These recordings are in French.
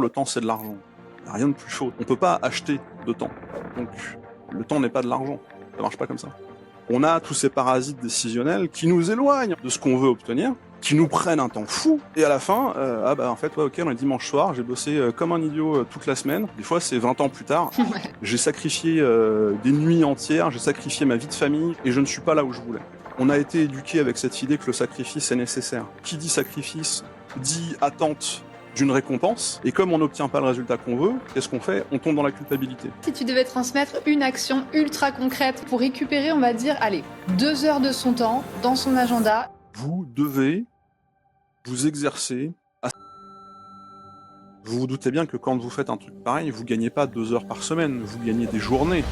Le temps, c'est de l'argent. Il n'y a rien de plus faux. On ne peut pas acheter de temps. Donc, le temps n'est pas de l'argent. Ça marche pas comme ça. On a tous ces parasites décisionnels qui nous éloignent de ce qu'on veut obtenir, qui nous prennent un temps fou, et à la fin, en fait, ouais, ok, on est dimanche soir, j'ai bossé comme un idiot toute la semaine. Des fois, c'est 20 ans plus tard. Ouais. J'ai sacrifié des nuits entières, j'ai sacrifié ma vie de famille, et je ne suis pas là où je voulais. On a été éduqué avec cette idée que le sacrifice est nécessaire. Qui dit sacrifice dit attente d'une récompense, et comme on n'obtient pas le résultat qu'on veut, qu'est-ce qu'on fait? On tombe dans la culpabilité. Si tu devais transmettre une action ultra concrète pour récupérer, on va dire, allez, 2 heures de son temps dans son agenda. Vous devez vous exercer à... Vous vous doutez bien que quand vous faites un truc pareil, vous gagnez pas 2 heures par semaine, vous gagnez des journées.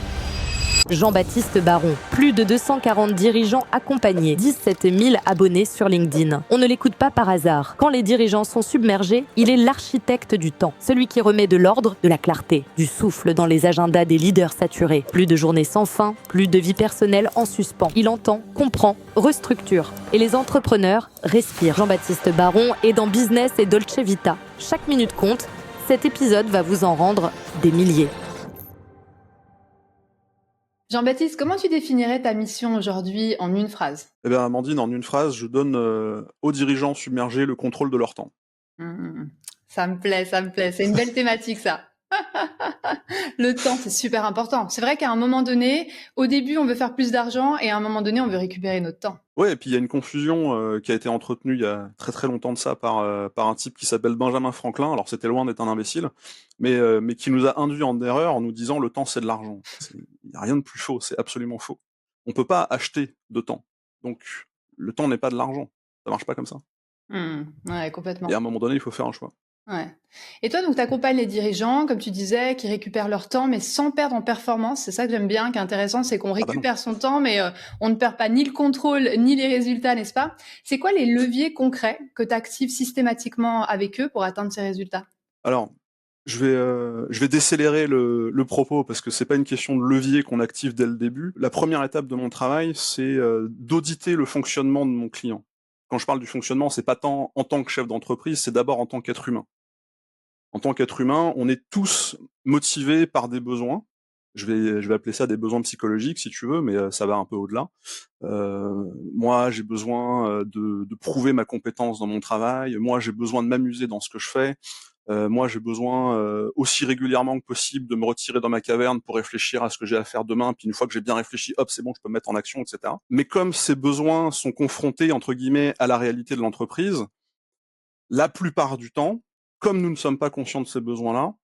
Jean-Baptiste Baron, plus de 240 dirigeants accompagnés, 17 000 abonnés sur LinkedIn. On ne l'écoute pas par hasard. Quand les dirigeants sont submergés, il est l'architecte du temps, celui qui remet de l'ordre, de la clarté, du souffle dans les agendas des leaders saturés. Plus de journées sans fin, plus de vie personnelle en suspens. Il entend, comprend, restructure. Et les entrepreneurs respirent. Jean-Baptiste Baron est dans Business et Dolce Vita. Chaque minute compte. Cet épisode va vous en rendre des milliers. Jean-Baptiste, comment tu définirais ta mission aujourd'hui en une phrase? Eh bien, Amandine, en une phrase, je donne aux dirigeants submergés le contrôle de leur temps. Ça me plaît, ça me plaît. C'est une belle thématique, ça. Le temps, c'est super important. C'est vrai qu'à un moment donné, au début, on veut faire plus d'argent et à un moment donné, on veut récupérer notre temps. Ouais, et puis il y a une confusion qui a été entretenue il y a très très longtemps de ça par un type qui s'appelle Benjamin Franklin. Alors c'était loin d'être un imbécile, mais qui nous a induit en erreur en nous disant le temps c'est de l'argent. Il n'y a rien de plus faux, c'est absolument faux. On peut pas acheter de temps. Donc le temps n'est pas de l'argent. Ça marche pas comme ça. Ouais, complètement. Et à un moment donné, il faut faire un choix. Ouais. Et toi, donc, tu accompagnes les dirigeants, comme tu disais, qui récupèrent leur temps, mais sans perdre en performance. C'est ça que j'aime bien, qui est intéressant, c'est qu'on Ah bah non. récupère son temps, mais on ne perd pas ni le contrôle, ni les résultats, n'est-ce pas? C'est quoi les leviers concrets que tu actives systématiquement avec eux pour atteindre ces résultats? Alors, je vais décélérer le propos parce que c'est pas une question de levier qu'on active dès le début. La première étape de mon travail, c'est d'auditer le fonctionnement de mon client. Quand je parle du fonctionnement, c'est pas tant en tant que chef d'entreprise, c'est d'abord en tant qu'être humain. En tant qu'être humain, on est tous motivés par des besoins. Je vais appeler ça des besoins psychologiques si tu veux, mais ça va un peu au-delà. Moi, j'ai besoin de prouver ma compétence dans mon travail. Moi, j'ai besoin de m'amuser dans ce que je fais. Moi, j'ai besoin aussi régulièrement que possible de me retirer dans ma caverne pour réfléchir à ce que j'ai à faire demain. Puis une fois que j'ai bien réfléchi, hop, c'est bon, je peux me mettre en action, etc. Mais comme ces besoins sont confrontés, entre guillemets, à la réalité de l'entreprise, la plupart du temps, comme nous ne sommes pas conscients de ces besoins-là,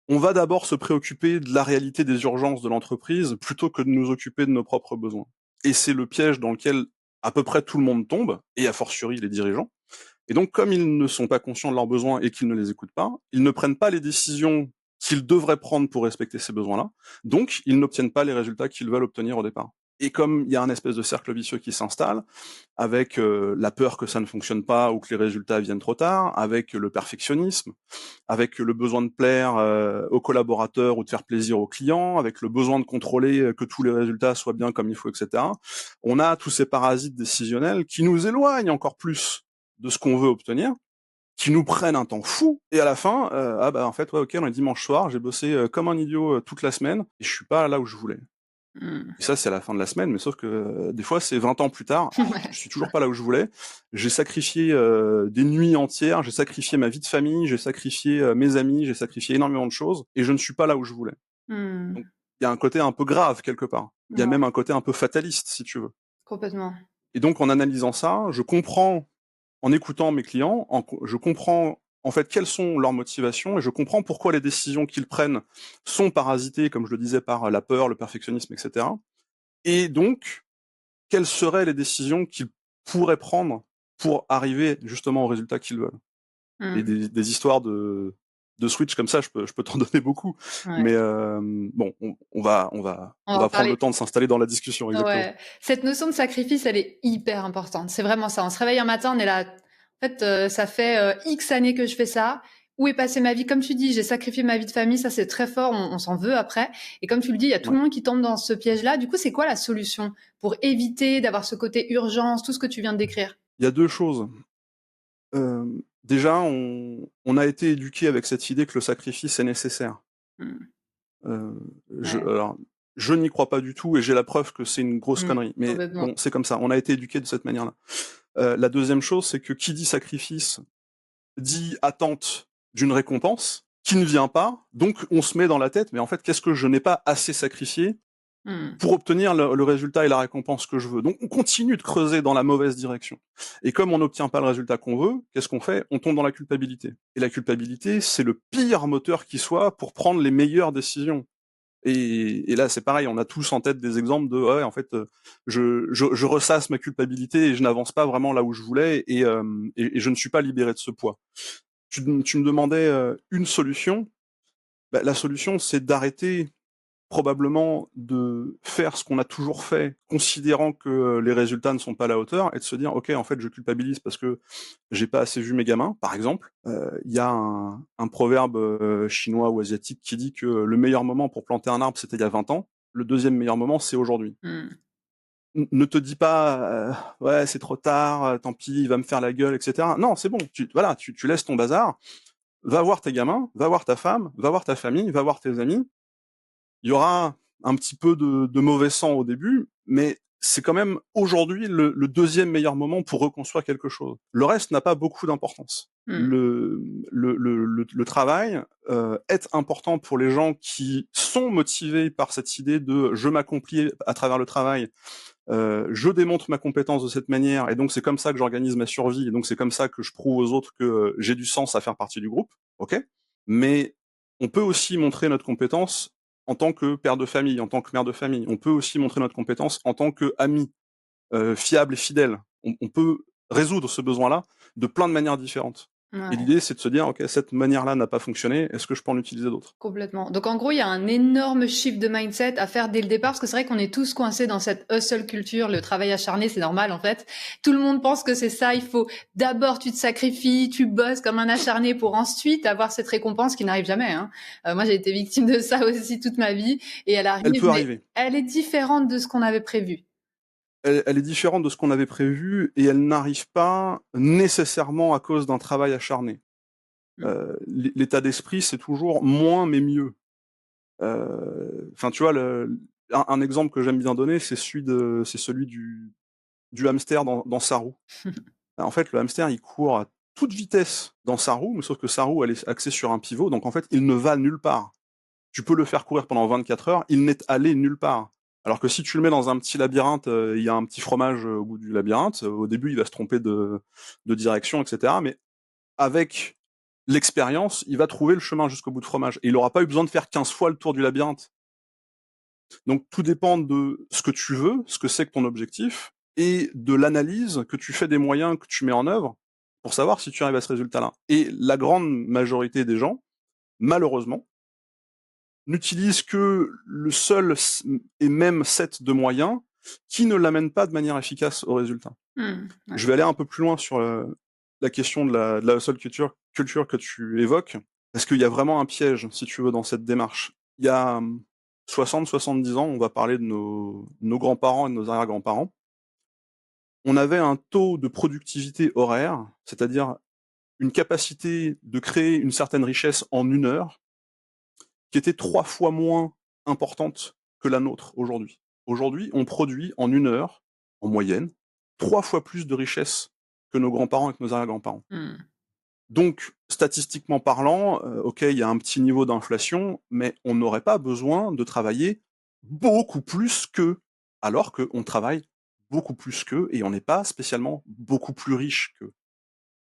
on va d'abord se préoccuper de la réalité des urgences de l'entreprise plutôt que de nous occuper de nos propres besoins. Et c'est le piège dans lequel à peu près tout le monde tombe, et a fortiori les dirigeants. Et donc, comme ils ne sont pas conscients de leurs besoins et qu'ils ne les écoutent pas, ils ne prennent pas les décisions qu'ils devraient prendre pour respecter ces besoins-là. Donc, ils n'obtiennent pas les résultats qu'ils veulent obtenir au départ. Et comme il y a un espèce de cercle vicieux qui s'installe, avec la peur que ça ne fonctionne pas ou que les résultats viennent trop tard, avec le perfectionnisme, avec le besoin de plaire aux collaborateurs ou de faire plaisir aux clients, avec le besoin de contrôler que tous les résultats soient bien comme il faut, etc. On a tous ces parasites décisionnels qui nous éloignent encore plus de ce qu'on veut obtenir, qui nous prennent un temps fou, et à la fin, en fait, ouais, ok, on est dimanche soir, j'ai bossé comme un idiot toute la semaine, et je suis pas là où je voulais. Et ça, c'est à la fin de la semaine, mais sauf que des fois, c'est 20 ans plus tard, Ouais. je suis toujours pas là où je voulais. J'ai sacrifié des nuits entières, j'ai sacrifié ma vie de famille, j'ai sacrifié mes amis, j'ai sacrifié énormément de choses, et je ne suis pas là où je voulais. Donc, il y a un côté un peu grave quelque part. Il y a Ouais, même un côté un peu fataliste, si tu veux. complètement. Et donc, en analysant ça, je comprends, en écoutant mes clients, je comprends en fait quelles sont leurs motivations et je comprends pourquoi les décisions qu'ils prennent sont parasitées, comme je le disais, par la peur, le perfectionnisme, etc. Et donc, quelles seraient les décisions qu'ils pourraient prendre pour arriver justement au résultat qu'ils veulent. Et Mmh. des histoires de switch comme ça, je peux t'en donner beaucoup. Ouais. Mais bon, On on va en va prendre parler. le temps de s'installer dans la discussion, exactement. Ouais, cette notion de sacrifice, elle est hyper importante. C'est vraiment ça. On se réveille un matin, on est là. En fait, ça fait X années que je fais ça. Où est passée ma vie? Comme tu dis, j'ai sacrifié ma vie de famille. Ça, c'est très fort. On s'en veut après. Et comme tu le dis, il y a tout Ouais. le monde qui tombe dans ce piège-là. Du coup, c'est quoi la solution pour éviter d'avoir ce côté urgence, tout ce que tu viens de décrire? Il y a deux choses. Déjà, on a été éduqué avec cette idée que le sacrifice est nécessaire. Mmh. Heu, Ouais. alors, je n'y crois pas du tout et j'ai la preuve que c'est une grosse Mmh. connerie, mais Complètement. bon, c'est comme ça, on a été éduqué de cette manière-là. La 2e chose, c'est que qui dit sacrifice, dit attente d'une récompense qui ne vient pas, donc on se met dans la tête: «Mais en fait, qu'est-ce que je n'ai pas assez sacrifié Mmh. pour obtenir le résultat et la récompense que je veux?» Donc on continue de creuser dans la mauvaise direction et comme on n'obtient pas le résultat qu'on veut, qu'est-ce qu'on fait? On tombe dans la culpabilité et la culpabilité, c'est le pire moteur qui soit pour prendre les meilleures décisions. Et là, c'est pareil, on a tous en tête des exemples de ouais, en fait, je ressasse ma culpabilité et je n'avance pas vraiment là où je voulais et je ne suis pas libéré de ce poids. Tu me demandais une solution. Bah, la solution, c'est d'arrêter probablement de faire ce qu'on a toujours fait, considérant que les résultats ne sont pas à la hauteur, et de se dire ok, en fait, je culpabilise parce que j'ai pas assez vu mes gamins, par exemple. Il y a un proverbe chinois ou asiatique qui dit que le meilleur moment pour planter un arbre, c'était il y a 20 ans. Le deuxième meilleur moment, c'est aujourd'hui. Mmh. Ne te dis pas ouais, c'est trop tard, tant pis, il va me faire la gueule, etc. Non, c'est bon. Voilà, tu laisses ton bazar. Va voir tes gamins, va voir ta femme, va voir ta famille, va voir tes amis. Il y aura un petit peu de mauvais sang au début, mais c'est quand même aujourd'hui le 2e meilleur moment pour reconstruire quelque chose. Le reste n'a pas beaucoup d'importance. Mmh. Le travail est important pour les gens qui sont motivés par cette idée de je m'accomplis à travers le travail, je démontre ma compétence de cette manière et donc c'est comme ça que j'organise ma survie et donc c'est comme ça que je prouve aux autres que j'ai du sens à faire partie du groupe, ok. Mais on peut aussi montrer notre compétence en tant que père de famille, en tant que mère de famille. On peut aussi montrer notre compétence en tant qu'ami fiable et fidèle. On peut résoudre ce besoin-là de plein de manières différentes. Et Ouais. l'idée, c'est de se dire, ok, cette manière-là n'a pas fonctionné, est-ce que je peux en utiliser d'autres? Complètement. Donc en gros, il y a un énorme shift de mindset à faire dès le départ, parce que c'est vrai qu'on est tous coincés dans cette hustle culture, le travail acharné, c'est normal en fait. Tout le monde pense que c'est ça, il faut d'abord tu te sacrifies, tu bosses comme un acharné pour ensuite avoir cette récompense qui n'arrive jamais. Hein. Moi, j'ai été victime de ça aussi toute ma vie, et elle Elle arrive, peut mais arriver. elle est différente de ce qu'on avait prévu. Elle est différente de ce qu'on avait prévu et elle n'arrive pas nécessairement à cause d'un travail acharné. Mm. L'état d'esprit, c'est toujours moins mais mieux. Enfin, tu vois, un exemple que j'aime bien donner, c'est celui du hamster dans sa roue. En fait, le hamster, il court à toute vitesse dans sa roue, mais sauf que sa roue, elle est axée sur un pivot, donc en fait, il ne va nulle part. Tu peux le faire courir pendant 24 heures, il n'est allé nulle part. Alors que si tu le mets dans un petit labyrinthe, il y a un petit fromage au bout du labyrinthe, au début, il va se tromper de direction, et cetera, mais avec l'expérience, il va trouver le chemin jusqu'au bout de fromage et il aura pas eu besoin de faire 15 fois le tour du labyrinthe. Donc tout dépend de ce que tu veux, ce que c'est que ton objectif et de l'analyse que tu fais des moyens que tu mets en œuvre pour savoir si tu arrives à ce résultat-là. Et la grande majorité des gens, malheureusement, n'utilisent que le seul et même set de moyens qui ne l'amènent pas de manière efficace au résultat. Ouais. Je vais aller un peu plus loin sur la question de la hustle culture que tu évoques, parce qu'il y a vraiment un piège, si tu veux, dans cette démarche. Il y a 60-70 ans, on va parler de nos grands-parents et de nos arrière-grands-parents. On avait un taux de productivité horaire, c'est-à-dire une capacité de créer une certaine richesse en 1 heure, qui était 3 fois moins importante que la nôtre aujourd'hui. Aujourd'hui, on produit en 1 heure, en moyenne, 3 fois plus de richesse que nos grands-parents et que nos arrière-grands-parents. Mm. Donc, statistiquement parlant, OK, il y a un petit niveau d'inflation, mais on n'aurait pas besoin de travailler beaucoup plus qu'eux, alors qu'on travaille beaucoup plus qu'eux et on n'est pas spécialement beaucoup plus riche qu'eux.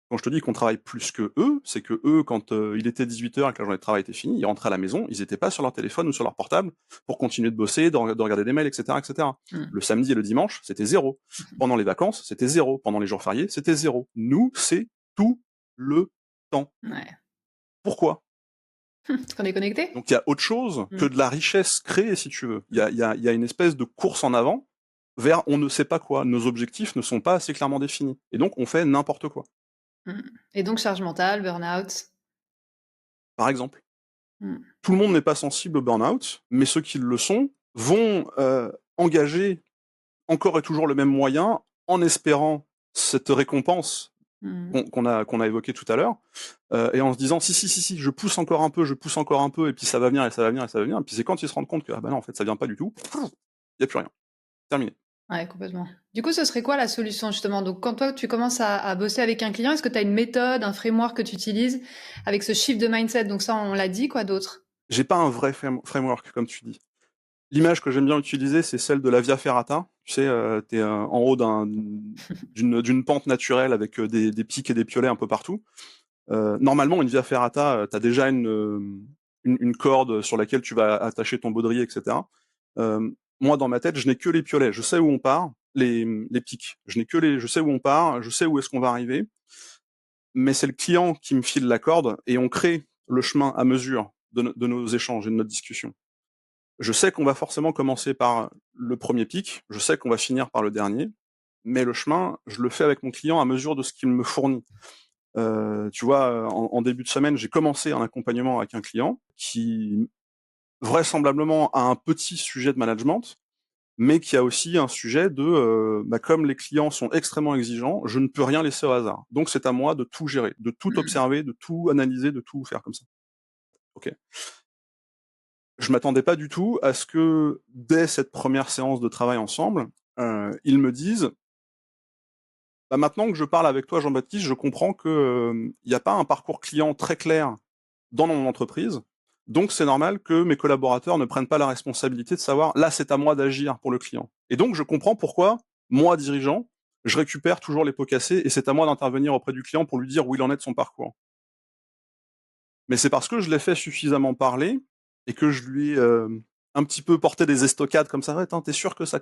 Quand je te dis qu'on travaille plus que eux, c'est que eux, quand il était 18 heures et que la journée de travail était finie, ils rentraient à la maison, ils étaient pas sur leur téléphone ou sur leur portable pour continuer de bosser, de regarder des mails, et cetera, et cetera. Mm. Le samedi et le dimanche, c'était 0. Pendant les vacances, c'était 0. Pendant les jours fériés, c'était 0. Nous, c'est tout le temps. Ouais. Pourquoi? Parce qu'on est connecté. Donc il y a autre chose que Mm. de la richesse créée, si tu veux. Il y a une espèce de course en avant vers on ne sait pas quoi. Nos objectifs ne sont pas assez clairement définis. Et donc on fait n'importe quoi, Mm. Et donc charge mentale, burn-out. par exemple. Mm. Tout le monde n'est pas sensible au burn-out, mais ceux qui le sont vont engager encore et toujours le même moyen en espérant cette récompense Mmh. qu'on a évoqué tout à l'heure, et en se disant: Si, je pousse encore un peu, et puis ça va venir et ça va venir et ça va venir», et puis c'est quand ils se rendent compte que, ah bah non, en fait, ça vient pas du tout, il y a plus rien, terminé. Ouais, complètement. Du coup, ce serait quoi la solution justement? Donc, quand toi, tu commences à bosser avec un client, est-ce que tu as une méthode, un framework que tu utilises avec ce shift de mindset? Donc ça, on l'a dit, quoi d'autre? J'ai pas un vrai framework, comme tu dis. L'image que j'aime bien utiliser, c'est celle de la Via Ferrata. Tu sais, tu es, en haut d'une pente naturelle avec, des pics et des piolets un peu partout. Normalement, une Via Ferrata, tu as déjà une corde sur laquelle tu vas attacher ton baudrier, et cetera. Moi, dans ma tête, je n'ai que les piolets. Je sais où on part, les pics. Je sais où on part, je sais où est-ce qu'on va arriver, mais c'est le client qui me file la corde et on crée le chemin à mesure de nos échanges et de notre discussion. Je sais qu'on va forcément commencer par le premier pic, je sais qu'on va finir par le dernier, mais le chemin, je le fais avec mon client à mesure de ce qu'il me fournit. Tu vois, en début de semaine, j'ai commencé un accompagnement avec un client qui, vraisemblablement, a un petit sujet de management, mais qui a aussi un sujet de, bah, comme les clients sont extrêmement exigeants, je ne peux rien laisser au hasard. Donc c'est à moi de tout gérer, de tout Mmh. observer, de tout analyser, de tout faire comme ça. OK. Je m'attendais pas du tout à ce que, dès cette première séance de travail ensemble, ils me disent: «Bah, maintenant que je parle avec toi, Jean-Baptiste, je comprends que, il y a pas un parcours client très clair dans mon entreprise, donc c'est normal que mes collaborateurs ne prennent pas la responsabilité de savoir, là, c'est à moi d'agir pour le client. Et donc je comprends pourquoi, moi, dirigeant, je récupère toujours les pots cassés et c'est à moi d'intervenir auprès du client pour lui dire où il en est de son parcours. Mais c'est parce que je l'ai fait suffisamment parler et que je lui ai, un petit peu porté des estocades comme ça: «Ouais, attends, tu sûr que ça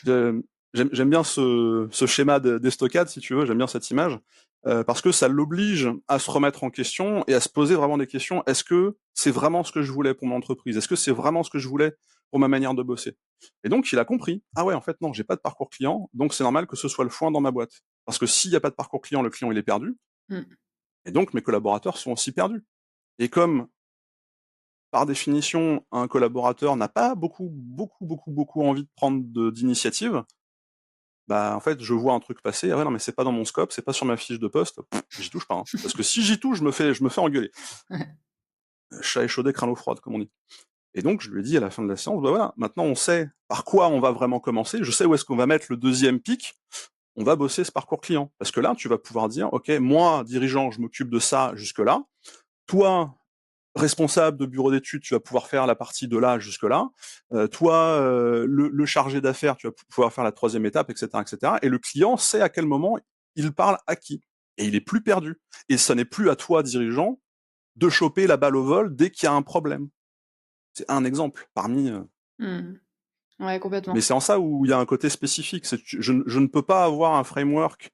je j'aime bien ce schéma d'estocade, si tu veux, j'aime bien cette image, parce que ça l'oblige à se remettre en question et à se poser vraiment des questions. Est-ce que c'est vraiment ce que je voulais pour mon entreprise? Est-ce que c'est vraiment ce que je voulais pour ma manière de bosser? Et donc il a compris: «Ah ouais, en fait, non, j'ai pas de parcours client, donc c'est normal que ce soit le foin dans ma boîte. Parce que s'il y a pas de parcours client, le client, il est perdu Mmh. et donc mes collaborateurs sont aussi perdus». Et comme, par définition, un collaborateur n'a pas beaucoup envie de prendre d'initiative, bah, en fait, je vois un truc passer: «Ah ouais, non, mais c'est pas dans mon scope, c'est pas sur ma fiche de poste, j'y touche pas, hein». Parce que si j'y touche, je me fais engueuler. Ouais. Chat échaudé, craint l'eau froide, comme on dit. Et donc je lui ai dit à la fin de la séance: «Bah, voilà, maintenant on sait par quoi on va vraiment commencer, je sais où est-ce qu'on va mettre le deuxième pic, on va bosser ce parcours client». Parce que là, tu vas pouvoir dire: «OK, moi, dirigeant, je m'occupe de ça jusque-là. Toi, responsable de bureau d'études, tu vas pouvoir faire la partie de là jusque là. Toi, le chargé d'affaires, tu vas pouvoir faire la troisième étape, et cetera, et cetera». Et le client sait à quel moment il parle à qui. Et il est plus perdu. Et ce n'est plus à toi, dirigeant, de choper la balle au vol dès qu'il y a un problème. C'est un exemple parmi, Mmh. Ouais, complètement. mais c'est en ça où il y a un côté spécifique. C'est que je ne peux pas avoir un framework.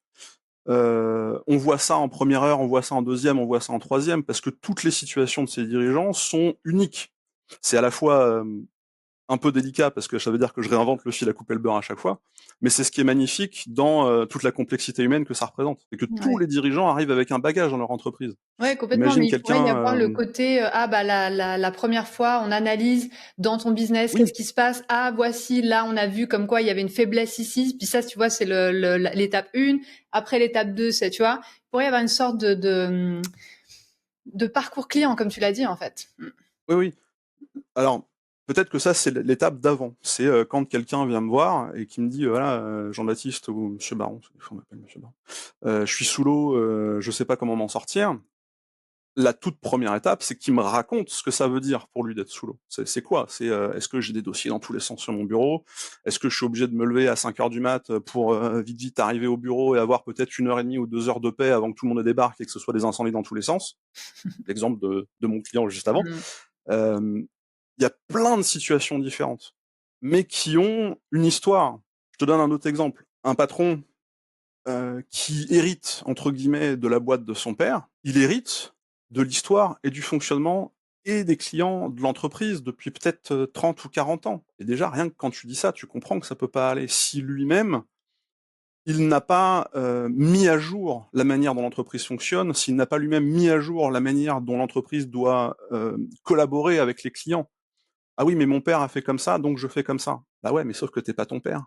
On voit ça en première heure, on voit ça en deuxième, on voit ça en troisième, parce que toutes les situations de ces dirigeants sont uniques. C'est à la fois, un peu délicat parce que ça veut dire que je réinvente le fil à couper le beurre à chaque fois, mais c'est ce qui est magnifique dans, toute la complexité humaine que ça représente. C'est que tous Ouais. les dirigeants arrivent avec un bagage dans leur entreprise. Ouais, complètement, Imagine mais il pourrait y avoir quelqu'un, le côté, ah bah la première fois, on analyse dans ton business, oui, qu'est-ce qui se passe? Ah voici, là, on a vu comme quoi il y avait une faiblesse ici, puis ça, tu vois, c'est l'étape 1. Après l'étape 2, c'est tu vois? Il pourrait y avoir une sorte de parcours client comme tu l'as dit, en fait. Mmh. oui, oui. Alors, peut-être que ça, c'est l'étape d'avant. C'est, quand quelqu'un vient me voir et qui me dit, «Voilà, Jean-Baptiste» ou monsieur Baron, parce que des fois on m'appelle monsieur Baron, «Je suis sous l'eau, je sais pas comment m'en sortir». La toute première étape, c'est qu'il me raconte ce que ça veut dire pour lui d'être sous l'eau. C'est quoi? C'est, est-ce que j'ai des dossiers dans tous les sens sur mon bureau? Est-ce que je suis obligé de me lever à 5 heures du mat, pour, vite arriver au bureau et avoir peut-être 1 heure et demie ou 2 heures de paix avant que tout le monde ne débarque et que ce soit des incendies dans tous les sens? L'exemple de mon client juste avant. Mmh. Hem, il y a plein de situations différentes, mais qui ont une histoire. Je te donne un autre exemple. Un patron, qui «hérite» entre guillemets de la boîte de son père, il hérite de l'histoire et du fonctionnement et des clients de l'entreprise depuis peut-être, 30 ou 40 ans. Et déjà, rien que quand tu dis ça, tu comprends que ça peut pas aller. Si lui-même, il n'a pas, mis à jour la manière dont l'entreprise fonctionne, s'il n'a pas lui-même mis à jour la manière dont l'entreprise doit, collaborer avec les clients. «Ah oui, mais mon père a fait comme ça, donc je fais comme ça». Bah ouais, mais sauf que tu pas ton père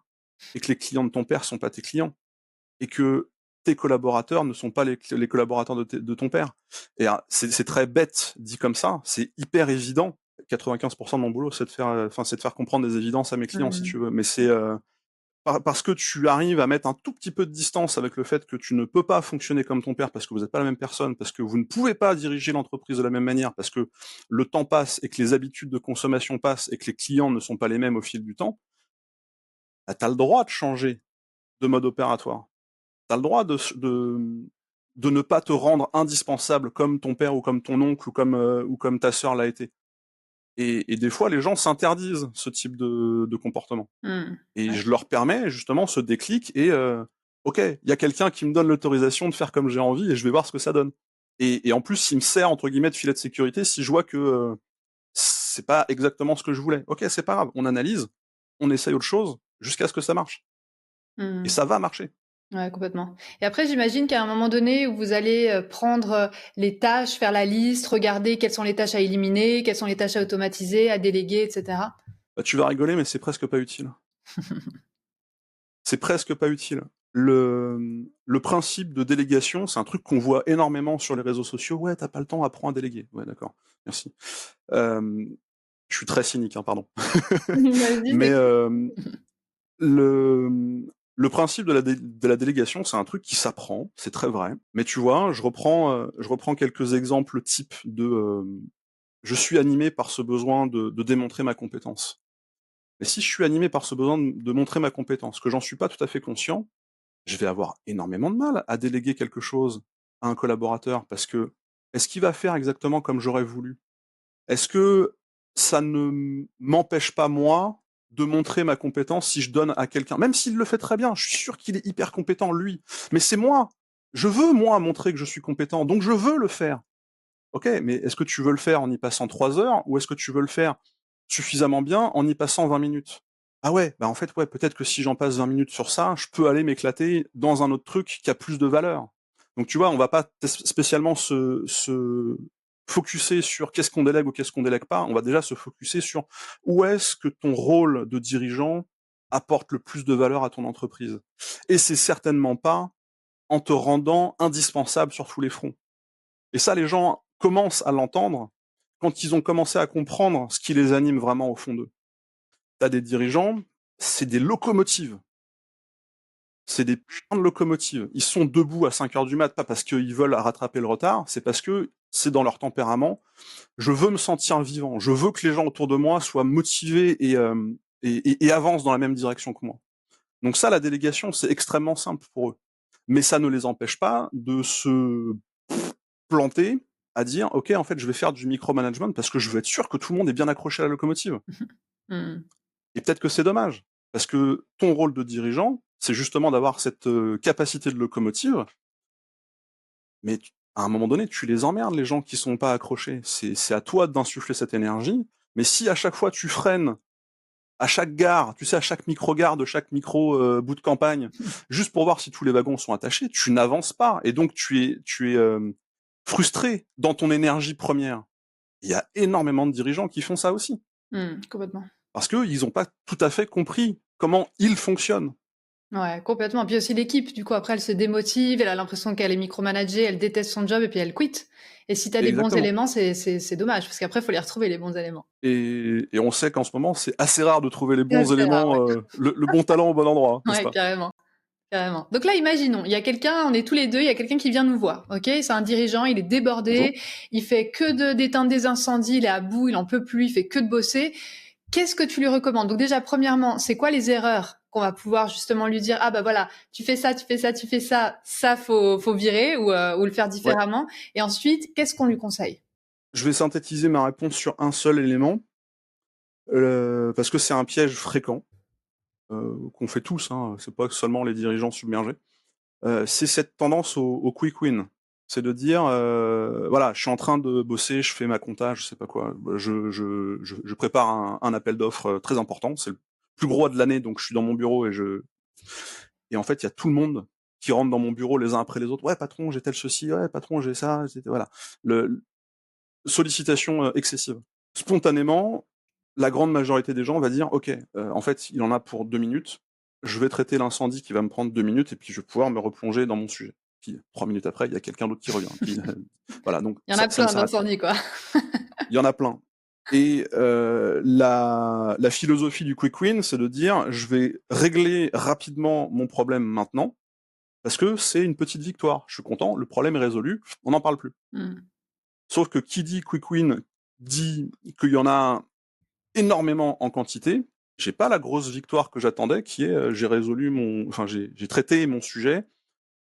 et que les clients de ton père sont pas tes clients et que tes collaborateurs ne sont pas les collaborateurs de ton père. Et c'est très bête dit comme ça, c'est hyper évident. 95% de mon boulot, c'est de faire comprendre des évidences à mes clients, si tu veux. Mais c'est parce que tu arrives à mettre un tout petit peu de distance avec le fait que tu ne peux pas fonctionner comme ton père parce que vous n'êtes pas la même personne, parce que vous ne pouvez pas diriger l'entreprise de la même manière, parce que le temps passe et que les habitudes de consommation passent et que les clients ne sont pas les mêmes au fil du temps, bah, tu as le droit de changer de mode opératoire. Tu as le droit de ne pas te rendre indispensable comme ton père ou comme ton oncle ou comme ta sœur l'a été. Et des fois, les gens s'interdisent ce type de comportement. Et Ouais. je leur permets justement ce déclic et OK, il y a quelqu'un qui me donne l'autorisation de faire comme j'ai envie et je vais voir ce que ça donne. Et en plus, il me sert entre guillemets de filet de sécurité si je vois que c'est pas exactement ce que je voulais. OK, c'est pas grave, on analyse, on essaye autre chose jusqu'à ce que ça marche. Et Mmh. ça va marcher. Ouais, complètement. Et après, j'imagine qu'à un moment donné où vous allez prendre les tâches, faire la liste, regarder quelles sont les tâches à éliminer, quelles sont les tâches à automatiser, à déléguer, etc. Bah, tu vas rigoler, mais c'est presque pas utile. C'est presque pas utile. Le principe de délégation, c'est un truc qu'on voit énormément sur les réseaux sociaux. Ouais, t'as pas le temps, apprends à déléguer. Ouais, d'accord, merci. Je suis très cynique, hein, pardon. Vas-y, Mais t'écoutes. le principe de la délégation, c'est un truc qui s'apprend, c'est très vrai. Mais tu vois, je reprends quelques exemples types je suis animé par ce besoin de démontrer ma compétence. Mais si je suis animé par ce besoin de montrer ma compétence, que j'en suis pas tout à fait conscient, je vais avoir énormément de mal à déléguer quelque chose à un collaborateur parce que est-ce qu'il va faire exactement comme j'aurais voulu? Est-ce que ça ne m'empêche pas, moi, de montrer ma compétence si je donne à quelqu'un même s'il le fait très bien, je suis sûr qu'il est hyper compétent lui, mais c'est moi. Je veux, moi, montrer que je suis compétent, donc je veux le faire. OK, mais est-ce que tu veux le faire en y passant 3 heures ou est-ce que tu veux le faire suffisamment bien en y passant 20 minutes? Ah ouais, bah, en fait, ouais, peut-être que si j'en passe 20 minutes sur ça, je peux aller m'éclater dans un autre truc qui a plus de valeur. Donc tu vois, on va pas spécialement se focuser sur qu'est-ce qu'on délègue ou qu'est-ce qu'on délègue pas, on va déjà se focuser sur où est-ce que ton rôle de dirigeant apporte le plus de valeur à ton entreprise. Et c'est certainement pas en te rendant indispensable sur tous les fronts. Et ça, les gens commencent à l'entendre quand ils ont commencé à comprendre ce qui les anime vraiment au fond d'eux. Tu as des dirigeants, c'est des locomotives. C'est des putains de locomotives. Ils sont debout à 5 heures du mat, pas parce qu'ils veulent rattraper le retard, c'est parce que c'est dans leur tempérament. Je veux me sentir vivant. Je veux que les gens autour de moi soient motivés et avancent dans la même direction que moi. Donc ça, la délégation, c'est extrêmement simple pour eux. Mais ça ne les empêche pas de se planter à dire: «OK, en fait, je vais faire du micromanagement parce que je veux être sûr que tout le monde est bien accroché à la locomotive». Mmh. Et peut-être que c'est dommage, parce que ton rôle de dirigeant, c'est justement d'avoir cette, capacité de locomotive, mais à un moment donné, tu les emmerdes les gens qui sont pas accrochés. C'est à toi d'insuffler cette énergie, mais si à chaque fois tu freines, à chaque gare, tu sais, à chaque micro-gare de chaque micro, bout de campagne, juste pour voir si tous les wagons sont attachés, tu n'avances pas et donc tu es frustré dans ton énergie première. Il y a énormément de dirigeants qui font ça aussi, Complètement. parce qu'ils ont pas tout à fait compris comment ils fonctionnent. Ouais, complètement. Puis aussi l'équipe, du coup, après, elle se démotive, elle a l'impression qu'elle est micromanagée, elle déteste son job et puis elle quitte. Et si tu as les bons Exactement. éléments, c'est dommage, parce qu'après, il faut les retrouver, les bons éléments. Et on sait qu'en ce moment, c'est assez rare de trouver les C'est bons assez rare, éléments, ouais. le bon talent au bon endroit, n'est-ce Ouais, pas? carrément. Carrément. Donc là, imaginons, il y a quelqu'un, on est tous les deux, il y a quelqu'un qui vient nous voir, ok? C'est un dirigeant, il est Bonjour. débordé, il fait que d'éteindre des incendies, il est à bout, il en peut plus, il fait que de bosser. Qu'est-ce que tu lui recommandes? Donc déjà, premièrement, c'est quoi les erreurs qu'on va pouvoir justement lui dire, ah bah voilà, tu fais ça, tu fais ça, tu fais ça, ça faut virer ou le faire Ouais, différemment. Et ensuite, qu'est-ce qu'on lui conseille? je vais synthétiser ma réponse sur un seul élément, parce que c'est un piège fréquent, qu'on fait tous, hein, c'est pas seulement les dirigeants submergés. C'est cette tendance au quick win. C'est de dire, voilà, je suis en train de bosser, je fais ma compta, je sais pas quoi, je prépare un appel d'offres, très important, c'est le plus gros de l'année, donc je suis dans mon bureau et en fait, il y a tout le monde qui rentre dans mon bureau les uns après les autres: «Ouais patron, j'ai tel ceci, ouais patron, j'ai ça», voilà. Le sollicitation, excessive. Spontanément, la grande majorité des gens va dire: «OK, en fait, il en a pour 2 minutes, je vais traiter l'incendie qui va me prendre 2 minutes et puis je vais pouvoir me replonger dans mon sujet. Puis 3 minutes après, il y a quelqu'un d'autre qui revient. Puis, voilà, donc Il y en a ça ne plein s'arrête pas. d'incendies, quoi. Il y en a plein. Et la philosophie du quick win, c'est de dire: «Je vais régler rapidement mon problème maintenant, parce que c'est une petite victoire. Je suis content, le problème est résolu, on n'en parle plus». Mmh. Sauf que qui dit quick win dit qu'il y en a énormément en quantité. J'ai pas la grosse victoire que j'attendais qui est, j'ai traité mon sujet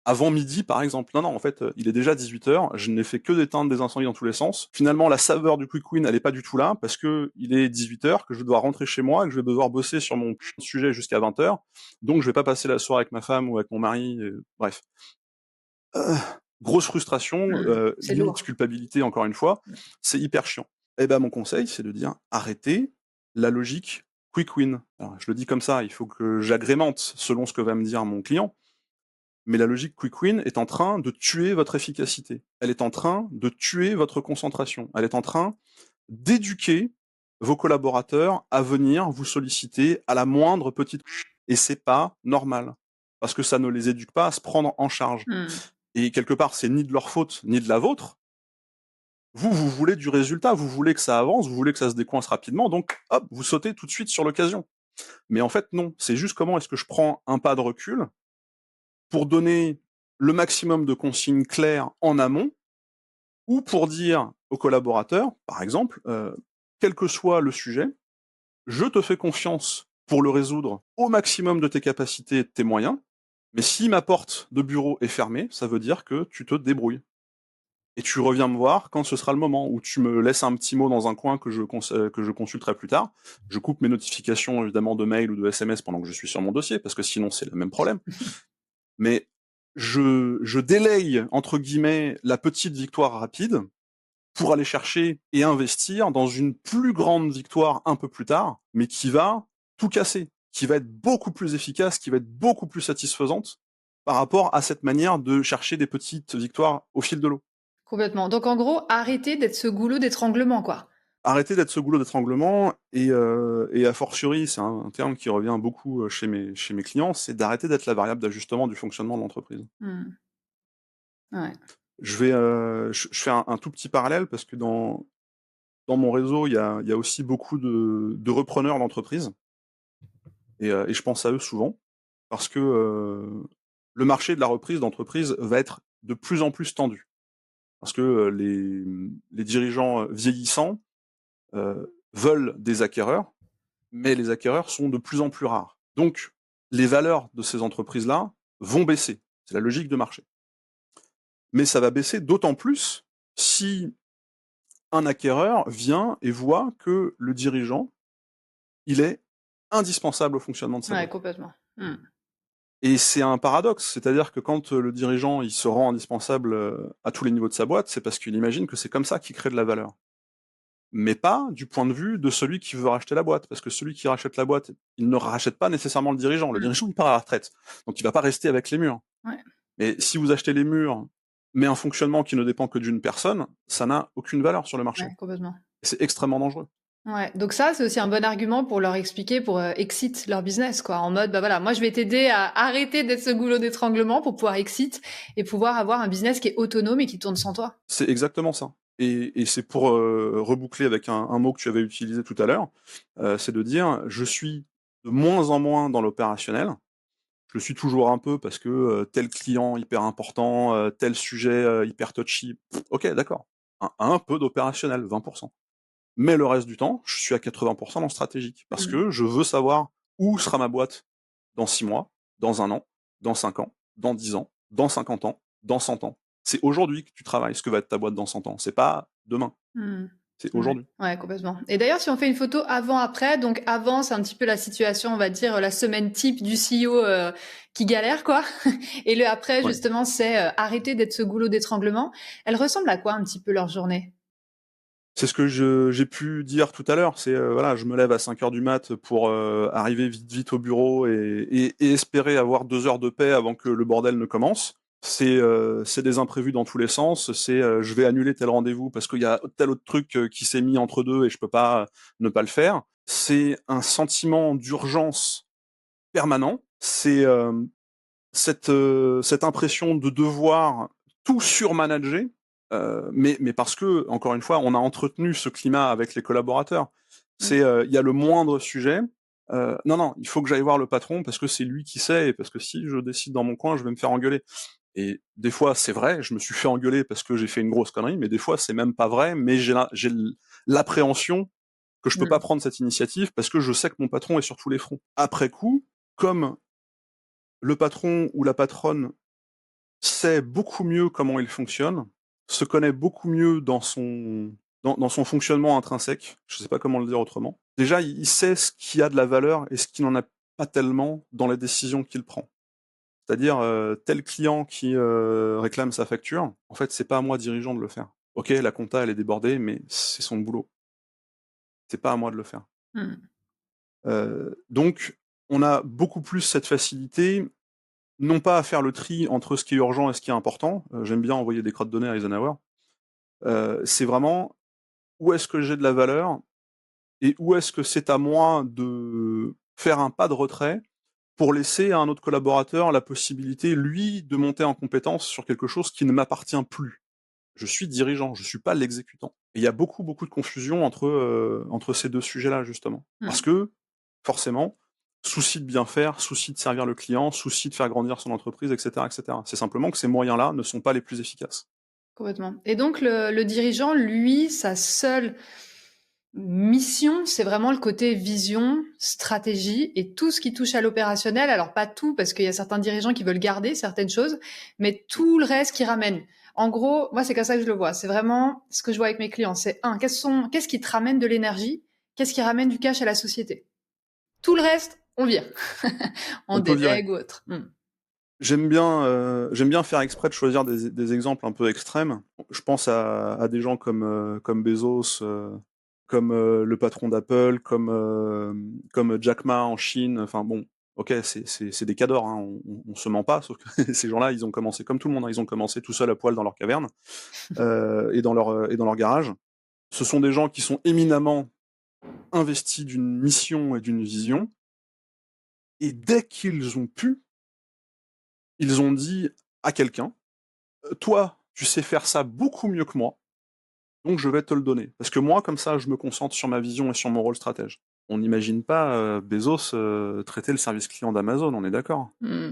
avant midi, par exemple. Non, non, en fait, il est déjà 18h, je n'ai fait que d'éteindre des incendies dans tous les sens. Finalement, la saveur du quick win, elle est pas du tout là, parce que il est 18h, que je dois rentrer chez moi, que je vais devoir bosser sur mon sujet jusqu'à 20h, donc je vais pas passer la soirée avec ma femme ou avec mon mari, bref. Heu, Grosse frustration, C'est limite lourd. culpabilité encore une fois, c'est hyper chiant. Et ben mon conseil, c'est de dire: «Arrêtez la logique quick win». Alors je le dis comme ça, il faut que j'agrémente selon ce que va me dire mon client, mais la logique quick win est en train de tuer votre efficacité. Elle est en train de tuer votre concentration. Elle est en train d'éduquer vos collaborateurs à venir vous solliciter à la moindre petite et c'est pas normal. Parce que ça ne les éduque pas à se prendre en charge. Mmh. Et quelque part, c'est ni de leur faute, ni de la vôtre. Vous, vous voulez du résultat, vous voulez que ça avance, vous voulez que ça se décoince rapidement, donc hop, vous sautez tout de suite sur l'occasion. Mais en fait, non. C'est juste comment est-ce que je prends un pas de recul pour donner le maximum de consignes claires en amont, ou pour dire aux collaborateurs, par exemple, quel que soit le sujet, je te fais confiance pour le résoudre au maximum de tes capacités et de tes moyens, mais si ma porte de bureau est fermée, ça veut dire que tu te débrouilles. Et tu reviens me voir quand ce sera le moment, ou tu me laisses un petit mot dans un coin que je consulterai plus tard. Je coupe mes notifications évidemment de mail ou de SMS pendant que je suis sur mon dossier, parce que sinon c'est le même problème. Mais je «délaye» entre guillemets la petite victoire rapide pour aller chercher et investir dans une plus grande victoire un peu plus tard, mais qui va tout casser, qui va être beaucoup plus efficace, qui va être beaucoup plus satisfaisante par rapport à cette manière de chercher des petites victoires au fil de l'eau. Complètement. Donc en gros, arrêter d'être ce goulot d'étranglement, quoi. Arrêter d'être ce goulot d'étranglement et a fortiori, c'est un terme qui revient beaucoup, chez mes clients, c'est d'arrêter d'être la variable d'ajustement du fonctionnement de l'entreprise. Mmh. Ouais. Je fais un tout petit parallèle parce que dans mon réseau, il y a aussi beaucoup de repreneurs d'entreprises et je pense à eux souvent parce que, le marché de la reprise d'entreprise va être de plus en plus tendu. Parce que, les dirigeants, vieillissants, veulent des acquéreurs, mais les acquéreurs sont de plus en plus rares. Donc, les valeurs de ces entreprises-là vont baisser. C'est la logique de marché. Mais ça va baisser d'autant plus si un acquéreur vient et voit que le dirigeant, il est indispensable au fonctionnement de sa Ouais, boîte. complètement. Mmh. Et c'est un paradoxe, c'est-à-dire que quand le dirigeant, il se rend indispensable, à tous les niveaux de sa boîte, c'est parce qu'il imagine que c'est comme ça qu'il crée de la valeur. Mais pas du point de vue de celui qui veut racheter la boîte. Parce que celui qui rachète la boîte, il ne rachète pas nécessairement le dirigeant. Le Mmh. dirigeant, il part à la retraite. Donc il va pas rester avec les murs. Ouais. Mais si vous achetez les murs, mais un fonctionnement qui ne dépend que d'une personne, ça n'a aucune valeur sur le marché. Ouais, complètement. Et c'est extrêmement dangereux. Ouais, donc ça, c'est aussi un bon argument pour leur expliquer, pour exit leur business, quoi. En mode, bah voilà, moi je vais t'aider à arrêter d'être ce goulot d'étranglement pour pouvoir exit et pouvoir avoir un business qui est autonome et qui tourne sans toi. C'est exactement ça. Et c'est pour reboucler avec un mot que tu avais utilisé tout à l'heure, c'est de dire je suis de moins en moins dans l'opérationnel. Je le suis toujours un peu parce que tel client hyper important, tel sujet hyper touchy. Ok, d'accord. Un peu d'opérationnel, 20%. Mais le reste du temps, je suis à 80% dans le stratégique. Parce Mmh. que je veux savoir où sera ma boîte dans 6 mois, dans 1 an, dans 5 ans, dans 10 ans, dans 50 ans, dans 100 ans. C'est aujourd'hui que tu travailles ce que va être ta boîte dans 100 ans. C'est pas demain, Mmh. c'est Ouais. aujourd'hui. Ouais, complètement. Et d'ailleurs, si on fait une photo avant-après, donc avant, c'est un petit peu la situation, on va dire, la semaine type du CEO qui galère, quoi. Et le après, Ouais. justement, c'est arrêter d'être ce goulot d'étranglement. Elle ressemble à quoi un petit peu leur journée? C'est ce que j'ai pu dire tout à l'heure, c'est, voilà, je me lève à 5 heures du mat pour, arriver vite au bureau et espérer avoir 2 heures de paix avant que le bordel ne commence. C'est des imprévus dans tous les sens, c'est, je vais annuler tel rendez-vous parce qu'il y a tel autre truc, qui s'est mis entre 2 et je peux pas ne pas le faire. C'est un sentiment d'urgence permanent, c'est cette impression de devoir tout surmanager, mais parce que, encore une fois, on a entretenu ce climat avec les collaborateurs. Mmh. Il y a le moindre sujet, non, non, il faut que j'aille voir le patron parce que c'est lui qui sait et parce que si je décide dans mon coin, je vais me faire engueuler. Et des fois, c'est vrai, je me suis fait engueuler parce que j'ai fait une grosse connerie, mais des fois, c'est même pas vrai, mais l'appréhension que je peux pas Mmh. prendre cette initiative parce que je sais que mon patron est sur tous les fronts. Après coup, comme le patron ou la patronne sait beaucoup mieux comment il fonctionne, se connaît beaucoup mieux dans son fonctionnement intrinsèque, je sais pas comment le dire autrement. Déjà, il sait ce qui a de la valeur et ce qui n'en a pas tellement dans les décisions qu'il prend. C'est-à-dire, tel client qui, réclame sa facture, en fait, c'est pas à moi, dirigeant, de le faire. OK, la compta, elle est débordée, mais c'est son boulot. C'est pas à moi de le faire. Mmh. Donc on a beaucoup plus cette facilité, non pas à faire le tri entre ce qui est urgent et ce qui est important, j'aime bien envoyer des crottes de nez à Eisenhower, c'est vraiment où est-ce que j'ai de la valeur et où est-ce que c'est à moi de faire un pas de retrait pour laisser à un autre collaborateur la possibilité, lui, de monter en compétence sur quelque chose qui ne m'appartient plus. Je suis dirigeant, je suis pas l'exécutant. Et il y a beaucoup, beaucoup de confusion entre ces 2 sujets-là, justement. Parce Mmh. que, forcément, souci de bien faire, souci de servir le client, souci de faire grandir son entreprise, et cetera, et cetera. C'est simplement que ces moyens-là ne sont pas les plus efficaces. Complètement. Et donc le dirigeant, lui, sa seule mission, c'est vraiment le côté vision, stratégie et tout ce qui touche à l'opérationnel. Alors pas tout, parce qu'il y a certains dirigeants qui veulent garder certaines choses, mais tout le reste qui ramène. En gros, moi c'est comme ça que je le vois. C'est vraiment ce que je vois avec mes clients. C'est qu'est-ce qui te ramène de l'énergie? Qu'est-ce qui ramène du cash à la société? Tout le reste, on vire. On On peut virer. délègue ou autre. Mm. J'aime bien faire exprès de choisir des exemples un peu extrêmes. Je pense à des gens comme Bezos, comme le patron d'Apple, comme Jack Ma en Chine. Enfin bon, ok, c'est des cadors, hein, on se ment pas, sauf que ces gens-là, ils ont commencé comme tout le monde, hein, ils ont commencé tout seuls à poil dans leur caverne et dans leur garage. Ce sont des gens qui sont éminemment investis d'une mission et d'une vision, et dès qu'ils ont pu, ils ont dit à quelqu'un: toi, tu sais faire ça beaucoup mieux que moi, donc je vais te le donner. Parce que moi, comme ça, je me concentre sur ma vision et sur mon rôle stratège. On n'imagine pas Bezos traiter le service client d'Amazon, on est d'accord. Mm.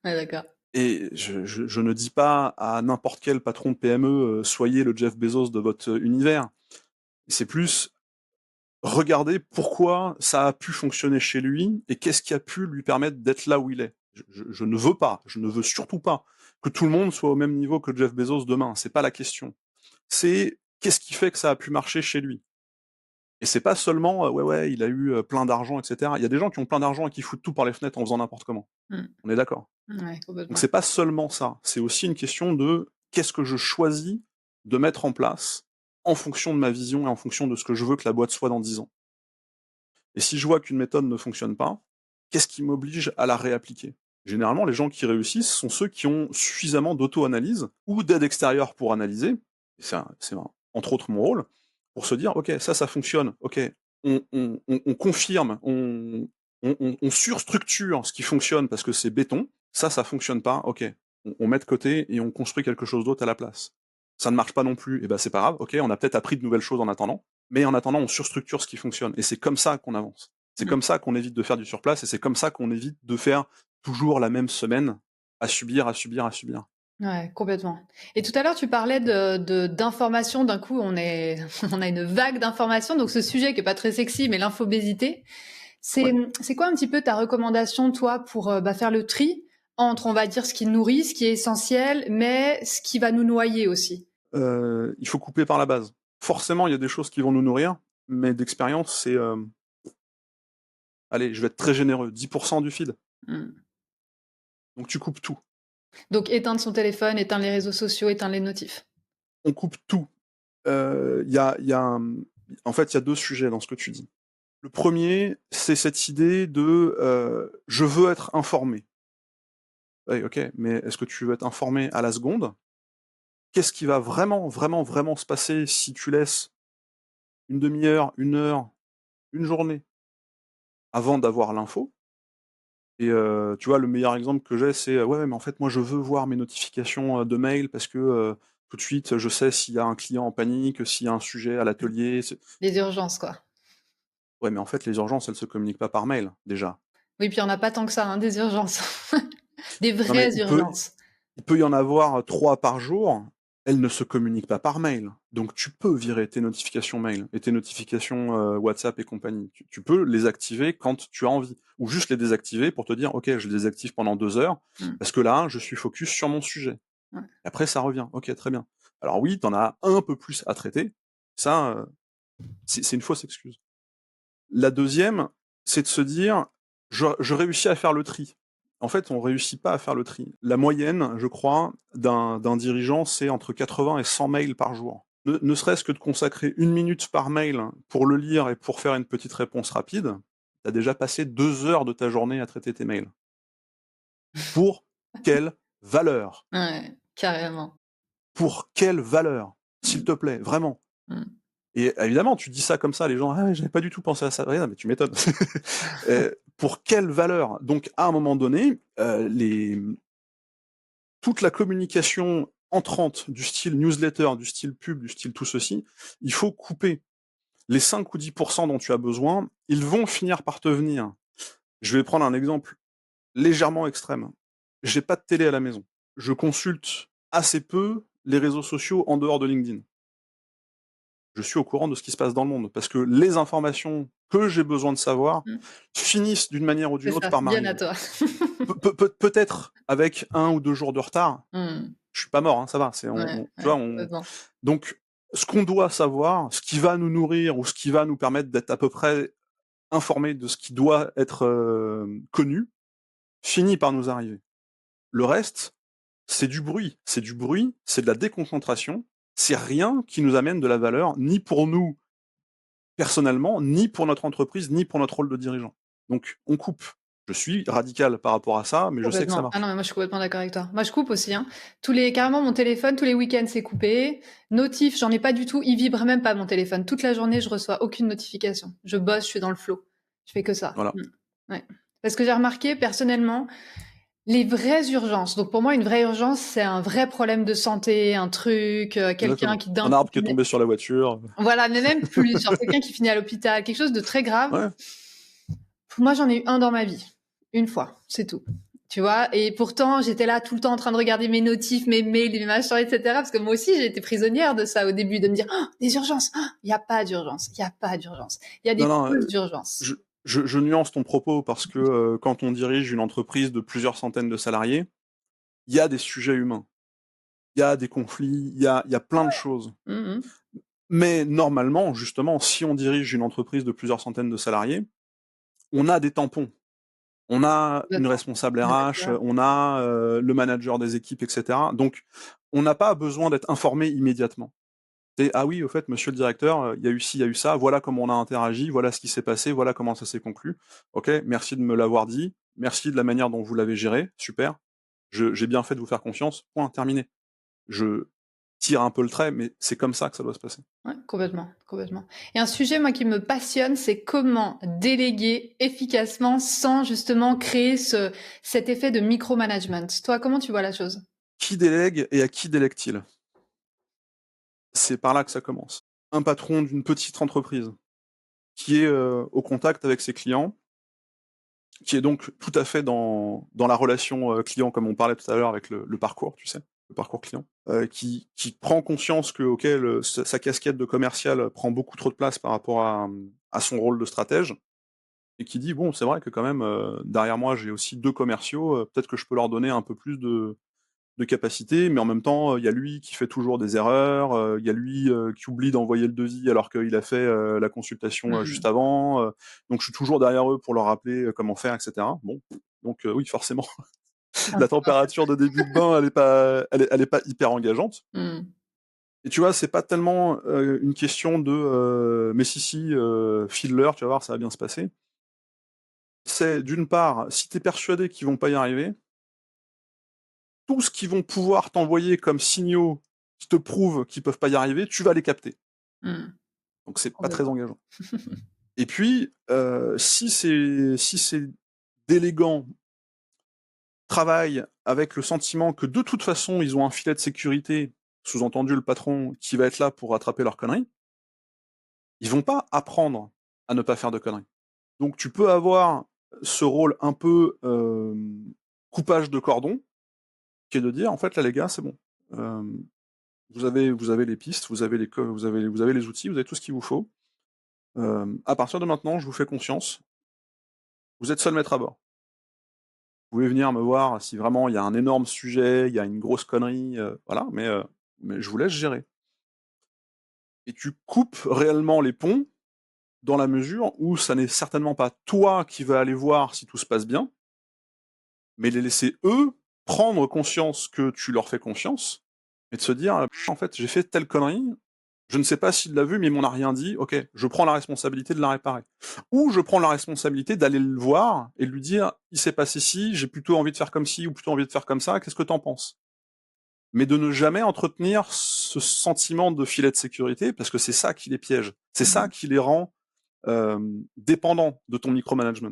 Ouais, d'accord. Et je ne dis pas à n'importe quel patron de PME, soyez le Jeff Bezos de votre univers. C'est plus, regardez pourquoi ça a pu fonctionner chez lui et qu'est-ce qui a pu lui permettre d'être là où il est. Je ne veux pas, je ne veux surtout pas que tout le monde soit au même niveau que Jeff Bezos demain, c'est pas la question. C'est qu'est-ce qui fait que ça a pu marcher chez lui? Et c'est pas seulement, ouais, ouais, il a eu, plein d'argent et cetera. Il y a des gens qui ont plein d'argent et qui foutent tout par les fenêtres en faisant n'importe comment. Mm. On est d'accord? Ouais, Donc complètement. c'est pas seulement ça, c'est aussi une question de qu'est-ce que je choisis de mettre en place en fonction de ma vision et en fonction de ce que je veux que la boîte soit dans 10 ans. Et si je vois qu'une méthode ne fonctionne pas, qu'est-ce qui m'oblige à la réappliquer? Généralement, les gens qui réussissent sont ceux qui ont suffisamment d'auto-analyse ou d'aide extérieure pour analyser, et entre autres mon rôle, pour se dire: «OK, ça fonctionne. OK, on confirme, on surstructure ce qui fonctionne parce que c'est béton. Ça fonctionne pas. OK, on met de côté et on construit quelque chose d'autre à la place. Ça ne marche pas non plus, et ben c'est pas grave. OK, on a peut-être appris de nouvelles choses en attendant, mais en attendant, on surstructure ce qui fonctionne et c'est comme ça qu'on avance. C'est Mm. comme ça qu'on évite de faire du surplace et c'est comme ça qu'on évite de faire toujours la même semaine à subir, à subir, à subir. Ouais, complètement. Et tout à l'heure, tu parlais d'informations. D'un coup, on a une vague d'informations. Donc, ce sujet qui est pas très sexy, mais l'infobésité, Ouais. c'est quoi un petit peu ta recommandation, toi, pour faire le tri entre, on va dire, ce qui nourrit, ce qui est essentiel, mais ce qui va nous noyer aussi? Il faut couper par la base. Forcément, il y a des choses qui vont nous nourrir, mais d'expérience, allez, je vais être très généreux, 10 du feed. Mm. Donc tu coupes tout. Donc, éteindre son téléphone, éteindre les réseaux sociaux, éteindre les notifs. On coupe tout. Il y a en fait, il y a 2 sujets dans ce que tu dis. Le premier, c'est cette idée de, je veux être informé. Oui, OK, mais est-ce que tu veux être informé à la seconde? Qu'est-ce qui va vraiment, vraiment, vraiment se passer si tu laisses une demi heure, 1 heure, une journée avant d'avoir l'info? Et tu vois, le meilleur exemple que j'ai, c'est: «Ouais, mais en fait, moi, je veux voir mes notifications, de mail parce que, tout de suite, je sais s'il y a un client en panique, s'il y a un sujet à l'atelier». C'est Les urgences, quoi. ouais, mais en fait, les urgences, elles se communiquent pas par mail, déjà. Oui, puis il y en a pas tant que ça, hein, des urgences. Des Non, mais vraies urgences. il peut y en avoir 3 par jour, elles ne se communiquent pas par mail. Donc tu peux virer tes notifications mail et tes notifications, WhatsApp et compagnie. Tu peux les activer quand tu as envie ou juste les désactiver pour te dire: «OK, je les désactive pendant 2 heures Mmh. parce que là, je suis focus sur mon sujet». Ouais. Après ça revient. OK, très bien. Alors oui, tu en as un peu plus à traiter. Ça, c'est une fausse excuse. La deuxième, c'est de se dire: «Je réussis à faire le tri». En fait, on réussit pas à faire le tri. La moyenne, je crois, d'un dirigeant, c'est entre 80 et 100 mails par jour. Ne serait-ce que de consacrer 1 minute par mail pour le lire et pour faire une petite réponse rapide, tu as déjà passé 2 heures de ta journée à traiter tes mails. Pour quelle valeur? Ouais, carrément. Pour quelle valeur? S'il Mmh. te plaît, vraiment. Mmh. Et évidemment, tu dis ça comme ça, les gens: «Ah, j'avais pas du tout pensé à ça». Ouais, non, mais tu m'étonnes. Pour quelle valeur? Donc à un moment donné, toute la communication entrante du style newsletter, du style pub, du style tout ceci, il faut couper. Les 5 ou 10 dont tu as besoin, ils vont finir par te venir. Je vais prendre un exemple légèrement extrême. J'ai pas de télé à la maison. Je consulte assez peu les réseaux sociaux en dehors de LinkedIn. Je suis au courant de ce qui se passe dans le monde parce que les informations que j'ai besoin de savoir Mmh. finissent d'une manière ou C'est d'une autre ça, par bien à m'arriver. toi. Peut-être avec 1 ou 2 jours de retard, Mmh. je suis pas mort, hein, ça va, c'est Ouais, on tu ouais, vois, on complètement. donc ce qu'on doit savoir, ce qui va nous nourrir ou ce qui va nous permettre d'être à peu près informés de ce qui doit être, connu, finit par nous arriver. Le reste, c'est du bruit, c'est de la déconcentration, c'est rien qui nous amène de la valeur, ni pour nous personnellement, ni pour notre entreprise, ni pour notre rôle de dirigeant. Donc on coupe. Je suis radical par rapport à ça, mais je sais que ça Complètement. Ah non, marche. mais moi, je suis complètement d'accord avec toi. Moi, je coupe aussi, hein. Carrément, mon téléphone, tous les week-ends, c'est coupé. Notif, j'en ai pas du tout. Il vibre même pas, mon téléphone. Toute la journée, je reçois aucune notification. Je bosse, je suis dans le flow. Je fais que ça. Voilà. Ouais. Parce que j'ai remarqué, personnellement, les vraies urgences. Donc, pour moi, une vraie urgence, c'est un vrai problème de santé, un truc, quelqu'un Exactement. qui d'un Un coup arbre qui est tombé sur la voiture. voilà, mais même plus, genre quelqu'un qui finit à l'hôpital, quelque chose de très grave. Ouais. Moi, j'en ai eu un dans ma vie. Une fois, c'est tout. Tu vois? Et pourtant, j'étais là tout le temps en train de regarder mes notifs, mes mails, mes machins, etc. Parce que moi aussi, j'ai été prisonnière de ça au début, de me dire, oh, des urgences. Il n'y a pas d'urgence. Il n'y a pas d'urgence. Il y a Non, des non, fausses urgences. je je nuance ton propos parce que, quand on dirige une entreprise de plusieurs centaines de salariés, il y a des sujets humains. Il y a des conflits, il y a plein de choses. Mhm. Mais normalement, justement, si on dirige une entreprise de plusieurs centaines de salariés, on a des tampons. On a une Complètement. responsable RH, Manager. on a, le manager des équipes et cetera. Donc on n'a pas besoin d'être informé immédiatement. C'est: «Ah oui, au fait, monsieur le directeur, il y a eu ci, il y a eu ça, voilà comment on a interagi, voilà ce qui s'est passé, voilà comment ça s'est conclu. OK, merci de me l'avoir dit, merci de la manière dont vous l'avez géré, super. J'ai bien fait de vous faire confiance, point, terminé». Je tire un peu le trait, mais c'est comme ça que ça doit se passer. Ouais, complètement, complètement. Et un sujet, moi, qui me passionne, c'est comment déléguer efficacement sans justement créer cet effet de micromanagement. Toi, comment tu vois la chose? Qui délègue et à qui délègue-t-il? C'est par là que ça commence. Un patron d'une petite entreprise qui est, au contact avec ses clients, qui est donc tout à fait dans la relation, client comme on parlait tout à l'heure avec le parcours, tu sais? Le parcours client, qui prend conscience que, OK, sa casquette de commercial prend beaucoup trop de place par rapport à son rôle de stratège et qui dit: «Bon, c'est vrai que quand même, derrière moi, j'ai aussi 2 commerciaux, peut-être que je peux leur donner un peu plus de capacité, mais en même temps, il y a lui qui fait toujours des erreurs, il y a lui, qui oublie d'envoyer le devis alors qu'il a fait, la consultation, juste Hmm. avant, donc je suis toujours derrière eux pour leur rappeler, comment faire et cetera. Bon, donc oui, forcément, la température de début de bain, elle est pas hyper engageante Hmm. et tu vois, c'est pas tellement, une question de, «Mais si, file-leur, tu vas voir, ça va bien se passer». C'est d'une part, si tu es persuadé qu'ils vont pas y arriver, tout ce qu'ils vont pouvoir t'envoyer comme signaux qui te prouvent qu'ils peuvent pas y arriver, tu vas les capter. Hmm. Donc c'est pas très Complètement. engageant. Et puis, si c'est délégant travaillent avec le sentiment que de toute façon, ils ont un filet de sécurité, sous-entendu le patron, qui va être là pour rattraper leurs conneries, ils vont pas apprendre à ne pas faire de conneries. Donc tu peux avoir ce rôle un peu, coupage de cordon, qui est de dire: «En fait, là, les gars, c'est bon. Hem, vous avez les pistes, vous avez les outils, vous avez tout ce qu'il vous faut. À partir de maintenant, je vous fais confiance. Vous êtes seul maître à bord. Vous pouvez venir me voir si vraiment il y a un énorme sujet, il y a une grosse connerie, voilà, mais je vous laisse gérer». Et tu coupes réellement les ponts dans la mesure où ça n'est certainement pas toi qui vas aller voir si tout se passe bien, mais les laisser eux prendre conscience que tu leur fais confiance et de se dire: En fait, j'ai fait telle connerie, je ne sais pas s'il l'a vu, mais il m'en a rien dit. OK, je prends la responsabilité de la réparer». Ou je prends la responsabilité d'aller le voir et de lui dire: «Il s'est passé ci, j'ai plutôt envie de faire comme ci ou plutôt envie de faire comme ça, qu'est-ce que tu en penses?» Mais de ne jamais entretenir ce sentiment de filet de sécurité parce que c'est ça qui les piège. C'est ça Mmh. qui les rend, dépendants de ton micromanagement.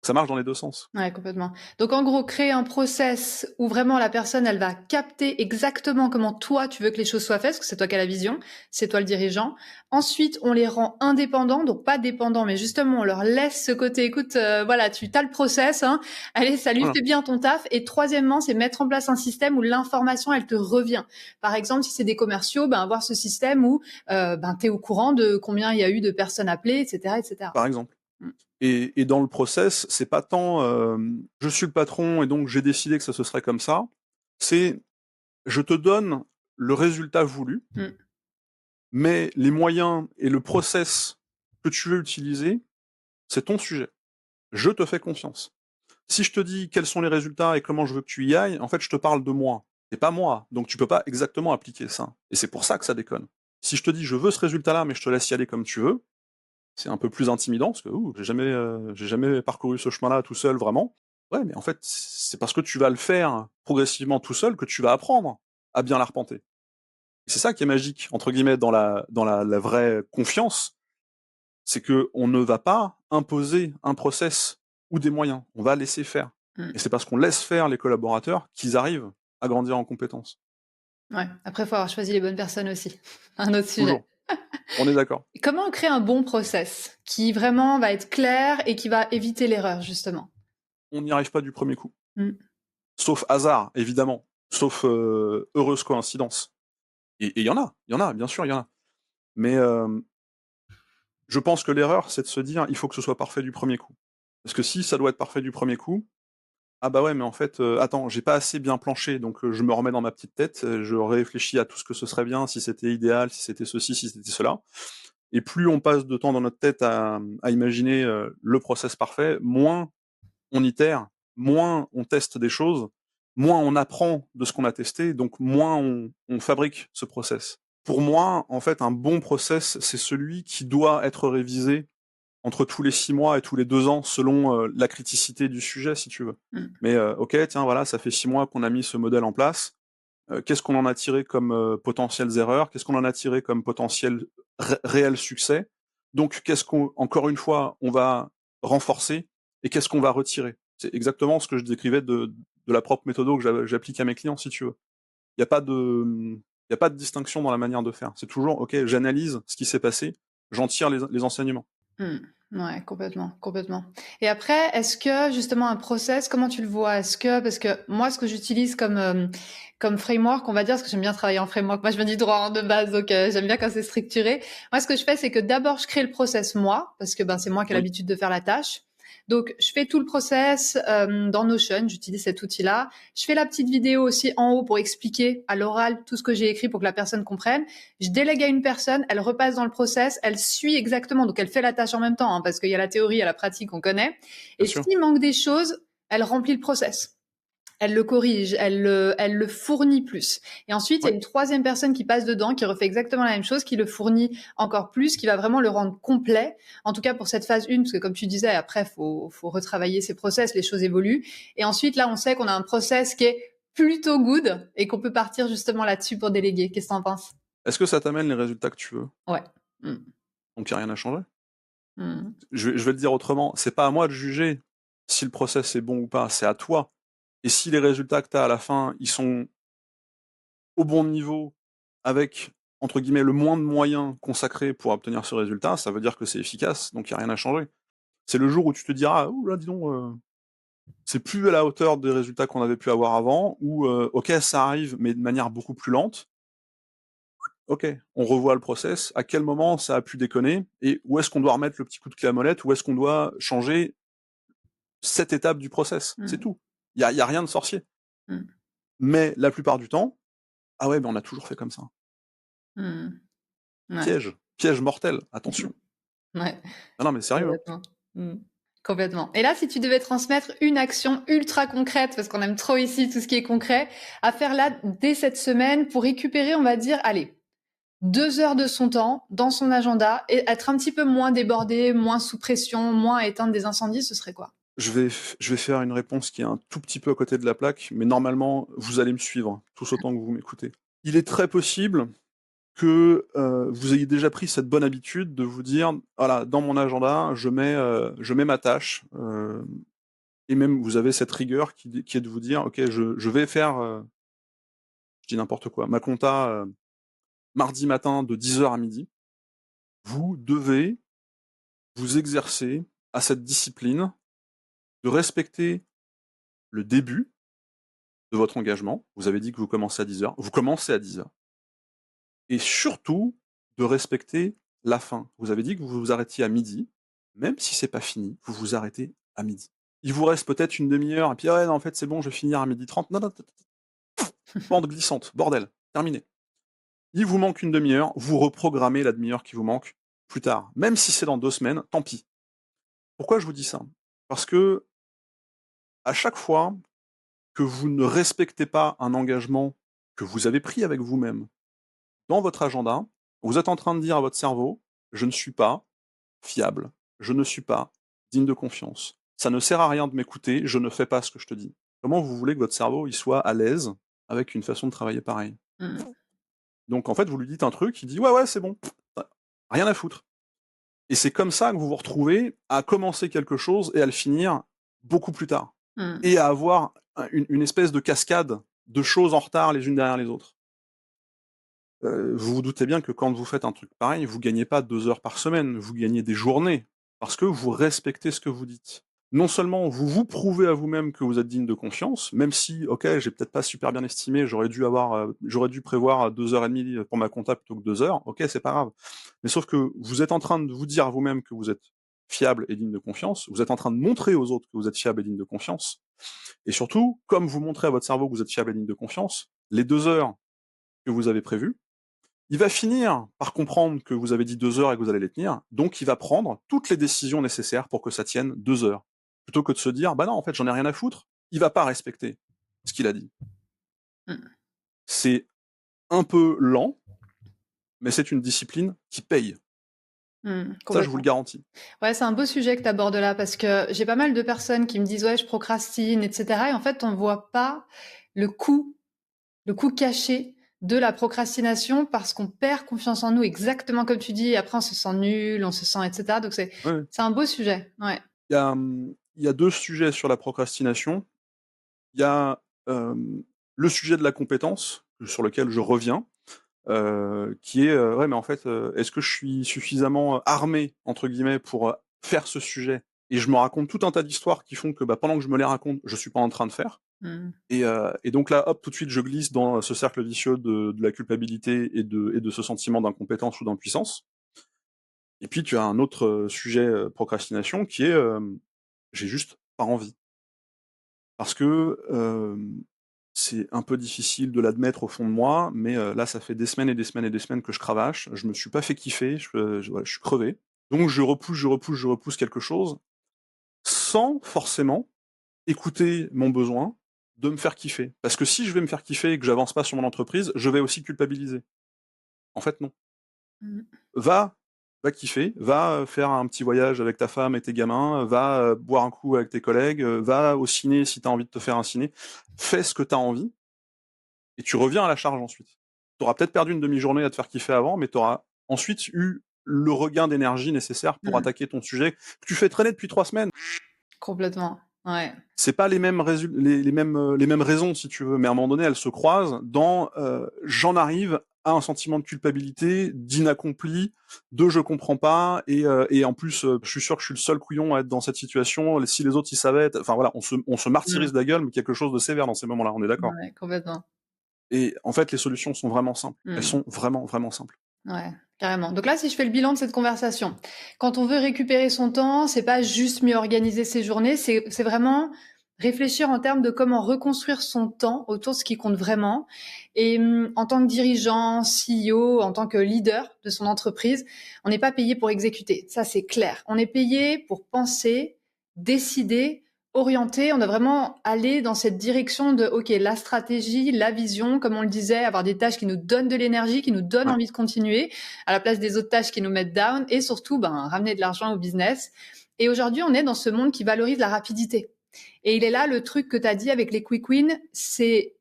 Ça marche dans les 2 sens. Ouais, complètement. Donc en gros, créer un process où vraiment la personne, elle va capter exactement comment toi, tu veux que les choses soient faites, parce que c'est toi qui as la vision, c'est toi le dirigeant. Ensuite, on les rend indépendants, donc pas dépendants, mais justement, on leur laisse ce côté, écoute, voilà, tu as le process, hein, allez, salut, Voilà, fais bien ton taf. Et troisièmement, c'est mettre en place un système où l'information, elle te revient. Par exemple, si c'est des commerciaux, ben avoir ce système où ben, tu es au courant de combien il y a eu de personnes appelées, etc., etc. par exemple. Mm. Et dans le process, c'est pas tant, je suis le patron et donc j'ai décidé que ça se serait comme ça. C'est, je te donne le résultat voulu, Mm. mais les moyens et le process que tu veux utiliser, c'est ton sujet. Je te fais confiance. Si je te dis quels sont les résultats et comment je veux que tu y ailles, en fait, je te parle de moi. C'est pas moi, donc tu peux pas exactement appliquer ça. Et c'est pour ça que ça déconne. Si je te dis: «Je veux ce résultat-là, mais je te laisse y aller comme tu veux», c'est un peu plus intimidant parce que: «Ouh, j'ai jamais parcouru ce chemin-là tout seul vraiment». Ouais, mais en fait, c'est parce que tu vas le faire progressivement tout seul que tu vas apprendre à bien l'arpenter. C'est ça qui est «magique» entre guillemets dans la vraie confiance, c'est que on ne va pas imposer un process ou des moyens, on va laisser faire. Mm. Et c'est parce qu'on laisse faire les collaborateurs qu'ils arrivent à grandir en compétences. Ouais. Après, il faut avoir choisi les bonnes personnes aussi. Un autre sujet. Toujours, on est d'accord. Comment on crée un bon process qui vraiment va être clair et qui va éviter l'erreur, justement? On n'y arrive pas du premier coup. Mmh. Sauf hasard, évidemment, sauf, heureuse coïncidence. Et il y en a, bien sûr, il y en a. Mais, je pense que l'erreur, c'est de se dire: «Il faut que ce soit parfait du premier coup». Parce que si ça doit être parfait du premier coup, ah bah ouais, mais en fait, attends, j'ai pas assez bien planché, donc je me remets dans ma petite tête, je réfléchis à tout ce que ce serait bien, si c'était idéal, si c'était ceci, si c'était cela. Et plus on passe de temps dans notre tête à imaginer, le process parfait, moins on itère, moins on teste des choses, moins on apprend de ce qu'on a testé, donc moins on fabrique ce process. Pour moi, en fait, un bon process, c'est celui qui doit être révisé entre tous les 6 mois et tous les 2 ans selon, la criticité du sujet, si tu veux. Mmh. Mais, OK, tiens, voilà, ça fait 6 mois qu'on a mis ce modèle en place. Qu'est-ce qu'on en a tiré comme, potentielles erreurs? Qu'est-ce qu'on en a tiré comme potentiel réel succès? Donc qu'est-ce qu'on encore une fois, on va renforcer et qu'est-ce qu'on va retirer? C'est exactement ce que je décrivais de la propre méthode que j'applique à mes clients, si tu veux. Il y a pas de, il y a pas de distinction dans la manière de faire. C'est toujours: «OK, j'analyse ce qui s'est passé, j'en tire les enseignements». Mmh. Ouais, complètement, complètement. Et après, est-ce que justement un process, comment tu le vois? Est-ce que parce que moi, ce que j'utilise comme, comme framework, on va dire, parce que j'aime bien travailler en framework. Moi, je viens du droit, hein, de base, donc j'aime bien quand c'est structuré. Moi, ce que je fais, c'est que d'abord, je crée le process moi, parce que, ben, c'est moi qui ai Oui, l'habitude de faire la tâche. Donc, je fais tout le process, dans Notion, j'utilise cet outil-là. Je fais la petite vidéo aussi en haut pour expliquer à l'oral tout ce que j'ai écrit pour que la personne comprenne. Je délègue à une personne, elle repasse dans le process, elle suit exactement, donc elle fait la tâche en même temps, hein, parce qu'il y a la théorie, il y a la pratique, on connaît. bien Et sûr. s'il manque des choses, elle remplit le process. Elle le corrige, elle le fournit plus. Et ensuite, il y Ouais, a une troisième personne qui passe dedans, qui refait exactement la même chose, qui le fournit encore plus, qui va vraiment le rendre complet. En tout cas, pour cette phase 1, parce que comme tu disais, après, faut retravailler ces process, les choses évoluent. Et ensuite, là, on sait qu'on a un process qui est plutôt good et qu'on peut partir justement là-dessus pour déléguer. Qu'est-ce que t'en penses? est-ce que ça t'amène les résultats que tu veux? Ouais. Mmh. Donc il y a rien à changer. Mmh. Je vais le dire autrement, c'est pas à moi de juger si le process est bon ou pas, c'est à toi. Et si les résultats que tu as à la fin, ils sont au bon niveau, avec, entre guillemets, le moins de moyens consacrés pour obtenir ce résultat, ça veut dire que c'est efficace, donc il n'y a rien à changer. C'est le jour où tu te diras: «Ouh là, dis donc, c'est plus à la hauteur des résultats qu'on avait pu avoir avant» ou «OK, ça arrive, mais de manière beaucoup plus lente». OK, on revoit le process, à quel moment ça a pu déconner et où est-ce qu'on doit remettre le petit coup de clé à molette, où est-ce qu'on doit changer cette étape du process, c'est Mmh. tout. Il y a rien de sorcier. Mmh. Mais la plupart du temps: «Ah ouais, mais on a toujours fait comme ça». Mmh. Ouais. Piège, piège mortel, attention. Ouais, Ah non, mais sérieux, hein. complètement. Mmh. Complètement. Et là, si tu devais transmettre une action ultra concrète, parce qu'on aime trop ici tout ce qui est concret, à faire là dès cette semaine pour récupérer, on va dire, allez, 2 heures de son temps dans son agenda et être un petit peu moins débordé, moins sous pression, moins à éteindre des incendies, ce serait quoi? Je vais faire une réponse qui est un tout petit peu à côté de la plaque, mais normalement, vous allez me suivre, tous autant que vous m'écoutez. Il est très possible que, vous ayez déjà pris cette bonne habitude de vous dire: «Voilà, dans mon agenda, je mets ma tâche», et même vous avez cette rigueur qui est de vous dire: «OK, je vais faire», je dis n'importe quoi, ma compta, mardi matin de 10 heures à midi. Vous devez vous exercer à cette discipline de respecter le début de votre engagement. Vous avez dit que vous commencez à 10 heures. Vous commencez à 10 heures. Et surtout, de respecter la fin. Vous avez dit que vous vous arrêtiez à midi. Même si c'est pas fini, vous vous arrêtez à midi. Il vous reste peut-être une demi-heure, et puis ah ouais, non, en fait, c'est bon, je vais finir à 12h30. Non, non, pente glissante, bordel, terminé. Il vous manque une demi-heure, vous reprogrammez la demi-heure qui vous manque plus tard. Même si c'est dans 2 semaines, tant pis. Pourquoi je vous dis ça? Parce que à chaque fois que vous ne respectez pas un engagement que vous avez pris avec vous-même dans votre agenda, vous êtes en train de dire à votre cerveau: «Je ne suis pas fiable, je ne suis pas digne de confiance. Ça ne sert à rien de m'écouter, je ne fais pas ce que je te dis». Comment vous voulez que votre cerveau, il soit à l'aise avec une façon de travailler pareille? Mmh. Donc en fait, vous lui dites un truc, il dit: «Ouais, ouais, c'est bon, rien à foutre». Et c'est comme ça que vous vous retrouvez à commencer quelque chose et à le finir beaucoup plus tard. Mmh. Et à avoir une espèce de cascade de choses en retard les unes derrière les autres. Vous vous doutez bien que quand vous faites un truc pareil, vous gagnez pas 2 heures par semaine, vous gagnez des journées, parce que vous respectez ce que vous dites. Non seulement vous vous prouvez à vous-même que vous êtes digne de confiance, même si, OK, j'ai peut-être pas super bien estimé, j'aurais dû prévoir 2 heures et demie pour ma compta plutôt que 2 heures, OK, c'est pas grave. Mais sauf que vous êtes en train de vous dire à vous-même que vous êtes fiable et digne de confiance, vous êtes en train de montrer aux autres que vous êtes fiable et digne de confiance, et surtout, comme vous montrez à votre cerveau que vous êtes fiable et digne de confiance, les 2 heures que vous avez prévues, il va finir par comprendre que vous avez dit 2 heures et que vous allez les tenir, donc il va prendre toutes les décisions nécessaires pour que ça tienne 2 heures. Plutôt que de se dire: «Bah non, en fait, j'en ai rien à foutre», il va pas respecter ce qu'il a dit. Mmh. C'est un peu lent, mais c'est une discipline qui paye. Mmh. Ça, je vous le Complètement. garantis. Ouais, c'est un beau sujet que tu abordes là parce que j'ai pas mal de personnes qui me disent: «Ouais, je procrastine» et cetera et en fait, on voit pas le coût le coût caché de la procrastination parce qu'on perd confiance en nous, exactement comme tu dis et après on se sent nul, on se sent et cetera donc Ouais, ouais. c'est un beau sujet, ouais. Il y a 2 sujets sur la procrastination. Il y a, le sujet de la compétence, sur lequel je reviens. Qui est, ouais, mais en fait, est-ce que je suis suffisamment, «armé» entre guillemets pour, faire ce sujet? Et je me raconte tout un tas d'histoires qui font que, bah, pendant que je me les raconte, je suis pas en train de faire. Mmh. Et donc là, hop, tout de suite, je glisse dans ce cercle vicieux de la culpabilité et de ce sentiment d'incompétence ou d'impuissance. Et puis tu as un autre, sujet, procrastination qui est, j'ai juste pas envie. Parce que, c'est un peu difficile de l'admettre au fond de moi, mais là, ça fait des semaines et des semaines et des semaines que je cravache. Je me suis pas fait kiffer, voilà, je suis crevé. Donc je repousse, je repousse, je repousse quelque chose, sans forcément écouter mon besoin de me faire kiffer. Parce que si je vais me faire kiffer et que j'avance pas sur mon entreprise, je vais aussi culpabiliser. En fait, non. Mmh. Va va kiffer, va, faire un petit voyage avec ta femme et tes gamins, va, boire un coup avec tes collègues, va au ciné si tu as envie de te faire un ciné. Fais ce que tu as envie et tu reviens à la charge ensuite. Tu auras peut-être perdu une demi-journée à te faire kiffer avant, mais tu auras ensuite eu le regain d'énergie nécessaire pour Mmh. attaquer ton sujet que tu fais traîner depuis 3 semaines. Complètement. Ouais. C'est pas les mêmes les mêmes raisons, si tu veux, mais à un moment donné, elles se croisent dans j'en arrive à un sentiment de culpabilité, d'inaccompli, de je comprends pas, et en plus, je suis sûr que je suis le seul couillon à être dans cette situation. Si les autres ils savaient, enfin voilà, on se Mmh. martyrise la gueule, mais quelque chose de sévère dans ces moments-là, on est d'accord. Ouais, complètement. Et en fait, les solutions sont vraiment simples. Elles Mmh. sont vraiment, vraiment simples. Ouais, carrément. Donc là, si je fais le bilan de cette conversation, quand on veut récupérer son temps, c'est pas juste mieux organiser ses journées, c'est vraiment réfléchir en termes de comment reconstruire son temps autour de ce qui compte vraiment. Et en tant que dirigeant, CEO, en tant que leader de son entreprise, on n'est pas payé pour exécuter. Ça, c'est clair. On est payé pour penser, décider, orienter. On doit vraiment aller dans cette direction de, OK, la stratégie, la vision, comme on le disait, avoir des tâches qui nous donnent de l'énergie, qui nous donnent Ouais. envie de continuer, à la place des autres tâches qui nous mettent down, et surtout, ramener de l'argent au business. Et aujourd'hui, on est dans ce monde qui valorise la rapidité. Et il est là le truc que tu as dit avec les quick wins, c'est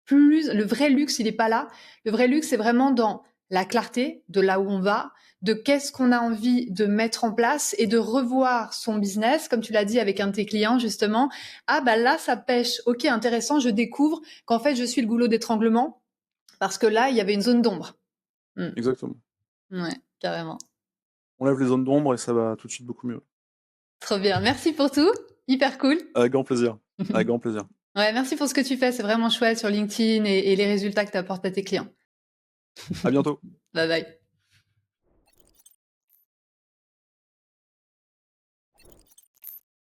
plus le vrai luxe, il est pas là. Le vrai luxe, c'est vraiment dans la clarté de là où on va, de qu'est-ce qu'on a envie de mettre en place et de revoir son business, comme tu l'as dit avec un de tes clients justement. Ah bah là, ça pêche. Ok, intéressant. Je découvre qu'en fait, je suis le goulot d'étranglement parce que là, il y avait une zone d'ombre. Hmm. Exactement. Ouais, carrément. On lève les zones d'ombre et ça va tout de suite beaucoup mieux. Trop bien. Merci pour tout. Hyper cool. Avec grand plaisir. Avec grand plaisir. Ouais, merci pour ce que tu fais. C'est vraiment chouette sur LinkedIn et les résultats que tu apportes à tes clients. À bientôt. Bye bye.